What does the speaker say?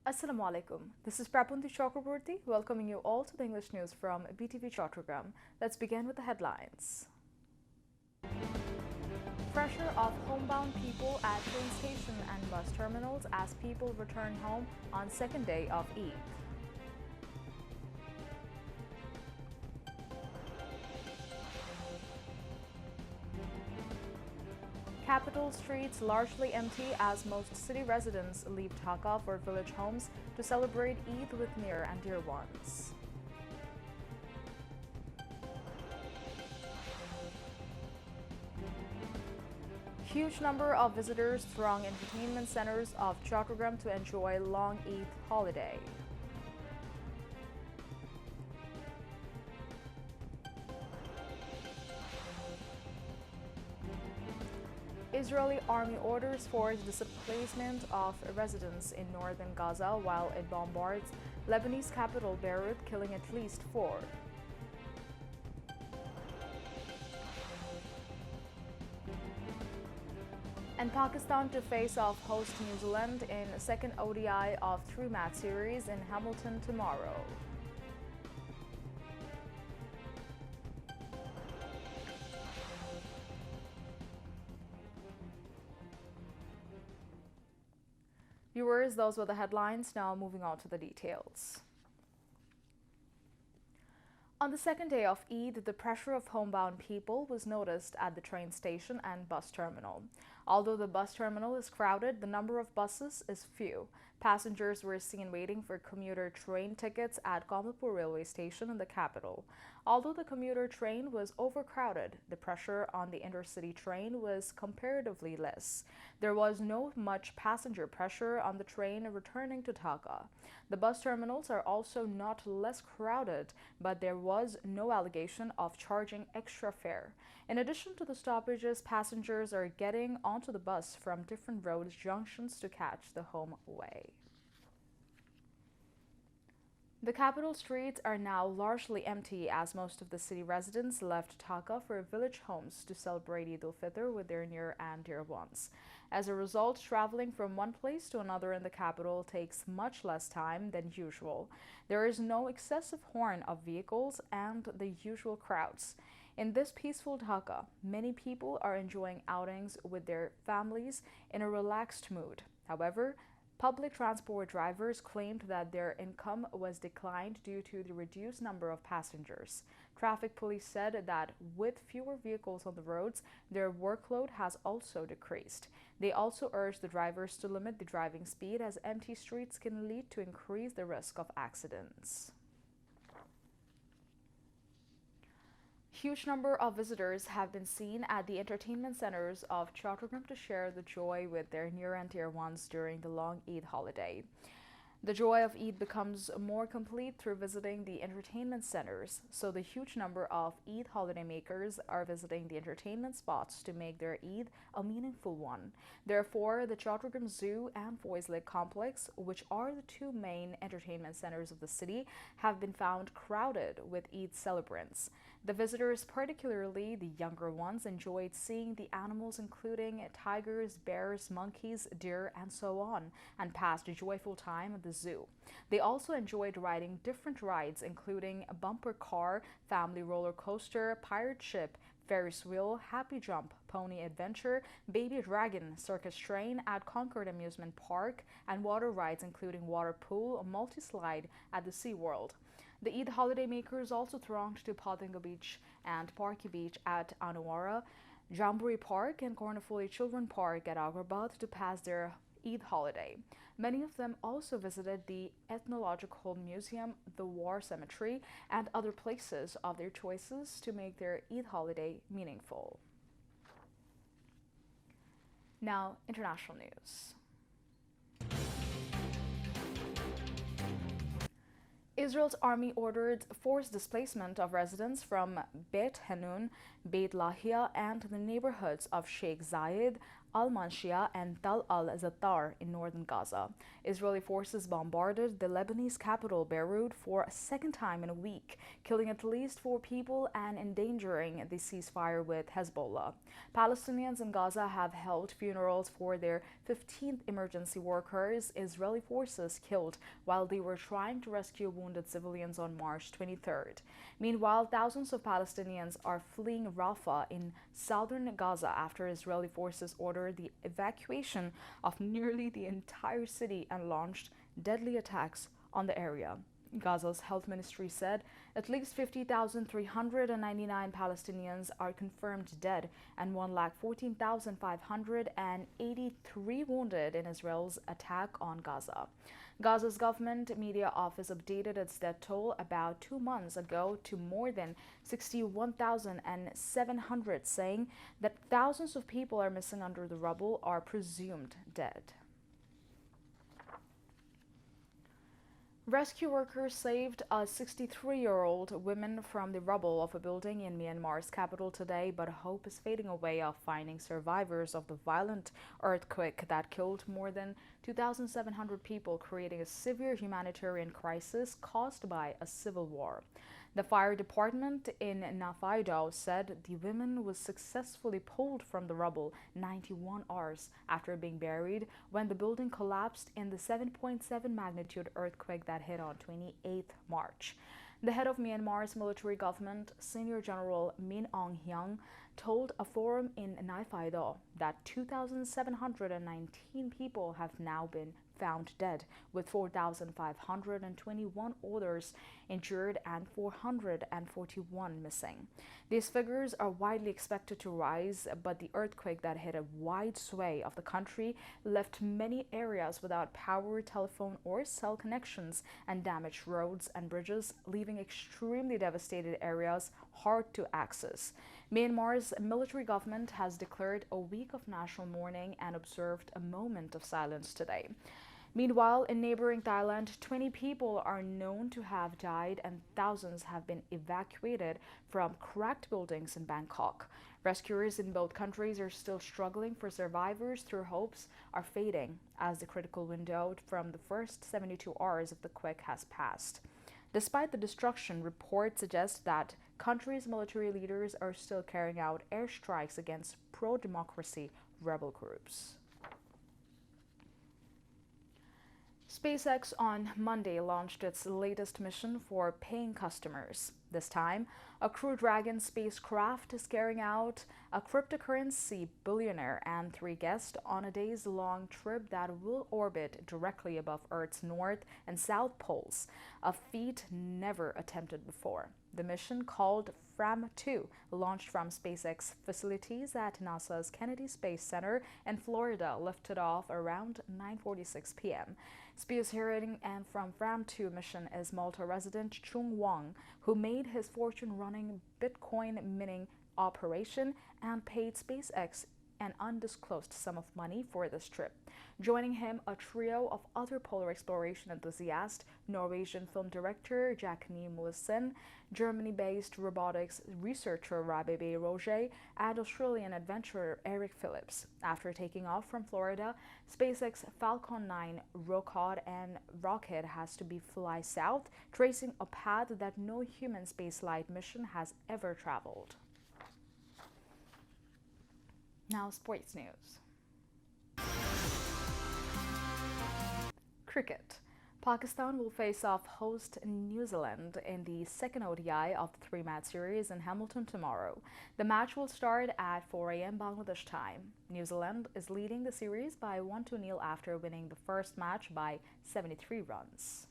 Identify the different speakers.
Speaker 1: Assalamu alaikum. This is Prapunti Chakraborty welcoming you all to the English news from BTV Chattogram. Let's begin with the headlines. Pressure of homebound people at train station and bus terminals as people return home on second day of Eid. Capital streets largely empty as most city residents leave Dhaka for village homes to celebrate Eid with near and dear ones. Huge number of visitors throng entertainment centers of Chattogram to enjoy long Eid holiday. Israeli army orders forced displacement of residents in northern Gaza while it bombards Lebanese capital Beirut, killing at least 4. And Pakistan to face off host New Zealand in second ODI of 3-match series in Hamilton tomorrow. Viewers, those were the headlines. Now moving on to the details. On the second day of Eid, the pressure of homebound people was noticed at the train station and bus terminal. Although the bus terminal is crowded, the number of buses is few. Passengers were seen waiting for commuter train tickets at Khobor railway station in the capital. Although the commuter train was overcrowded, the pressure on the intercity train was comparatively less. There was no much passenger pressure on the train returning to Dhaka. The bus terminals are also not less crowded, but there was no allegation of charging extra fare. In addition to the stoppages, passengers are getting onto the bus from different road junctions to catch the home way. The capital streets are now largely empty as most of the city residents left Dhaka for village homes to celebrate Eid al-Fitr with their near and dear ones. As a result, traveling from one place to another in the capital takes much less time than usual. There is no excessive horn of vehicles and the usual crowds. In this peaceful Dhaka, many people are enjoying outings with their families in a relaxed mood. However, public transport drivers claimed that their income was declined due to the reduced number of passengers. Traffic police said that with fewer vehicles on the roads, their workload has also decreased. They also urged the drivers to limit the driving speed as empty streets can lead to increase the risk of accidents. Huge number of visitors have been seen at the entertainment centers of Chattogram to share the joy with their near and dear ones during the long Eid holiday. The joy of Eid becomes more complete through visiting the entertainment centers, so the huge number of Eid holidaymakers are visiting the entertainment spots to make their Eid a meaningful one. Therefore, the Chattogram Zoo and Voice Lake Complex, which are the two main entertainment centers of the city, have been found crowded with Eid celebrants. The visitors, particularly the younger ones, enjoyed seeing the animals including tigers, bears, monkeys, deer, and so on, and passed a joyful time at the zoo. They also enjoyed riding different rides including a bumper car, family roller coaster, pirate ship, Ferris wheel, happy jump, pony adventure, baby dragon, circus train at Concord Amusement Park, and water rides including water pool, a multi-slide at the SeaWorld. The Eid holidaymakers also thronged to Pothinga Beach and Parky Beach at Anawara, Jamboree Park and Cornifoli Children Park at Agrabad to pass their Eid holiday. Many of them also visited the Ethnological Museum, the War Cemetery, and other places of their choices to make their Eid holiday meaningful. Now, international news. Israel's army ordered forced displacement of residents from Beit Hanun, Beit Lahia, and the neighborhoods of Sheikh Zayed, al-Manshia and Tal al-Zattar in northern Gaza. Israeli forces bombarded the Lebanese capital Beirut for a second time in a week, killing at least 4 people and endangering the ceasefire with Hezbollah. Palestinians in Gaza have held funerals for their 15th emergency workers Israeli forces killed while they were trying to rescue wounded civilians on March 23rd. Meanwhile, thousands of Palestinians are fleeing Rafah in southern Gaza after Israeli forces ordered the evacuation of nearly the entire city and launched deadly attacks on the area. Gaza's health ministry said at least 50,399 Palestinians are confirmed dead and 114,583 wounded in Israel's attack on Gaza. Gaza's government media office updated its death toll about 2 months ago to more than 61,700, saying that thousands of people are missing under the rubble or presumed dead. Rescue workers saved a 63-year-old woman from the rubble of a building in Myanmar's capital today, but hope is fading away of finding survivors of the violent earthquake that killed more than 2,700 people, creating a severe humanitarian crisis caused by a civil war. The fire department in Nafaido said the woman was successfully pulled from the rubble 91 hours after being buried when the building collapsed in the 7.7 magnitude earthquake that hit on 28 March. The head of Myanmar's military government, Senior General Min Aung Hlaing, told a forum in Naypyidaw that 2,719 people have now been found dead, with 4,521 others injured and 441 missing. These figures are widely expected to rise, but the earthquake that hit a wide swathe of the country left many areas without power, telephone, or cell connections and damaged roads and bridges, leaving extremely devastated areas hard to access. Myanmar's military government has declared a week of national mourning and observed a moment of silence today. Meanwhile, in neighboring Thailand, 20 people are known to have died and thousands have been evacuated from cracked buildings in Bangkok. Rescuers in both countries are still struggling for survivors through hopes are fading as the critical window from the first 72 hours of the quake has passed. Despite the destruction, reports suggest that countries' military leaders are still carrying out airstrikes against pro-democracy rebel groups. SpaceX on Monday launched its latest mission for paying customers. This time, a Crew Dragon spacecraft is carrying out a cryptocurrency billionaire and 3 guests on a days-long trip that will orbit directly above Earth's north and south poles, a feat never attempted before. The mission, called FRAM-2, launched from SpaceX facilities at NASA's Kennedy Space Center in Florida, lifted off around 9:46 p.m. Spearheading and from FRAM-2 mission is Malta resident Chung Wang, who made his fortune running Bitcoin mining operation and paid SpaceX an undisclosed sum of money for this trip. Joining him, a trio of other polar exploration enthusiasts: Norwegian film director Jacqueline Mullison, Germany-based robotics researcher Rabebe Roger, and Australian adventurer Eric Phillips. After taking off from Florida, SpaceX Falcon 9 rocket has to be fly south, tracing a path that no human spaceflight mission has ever traveled. Now, sports news. Cricket. Pakistan will face off host New Zealand in the second ODI of the 3-match series in Hamilton tomorrow. The match will start at 4 a.m. Bangladesh time. New Zealand is leading the series by 1-0 after winning the first match by 73 runs.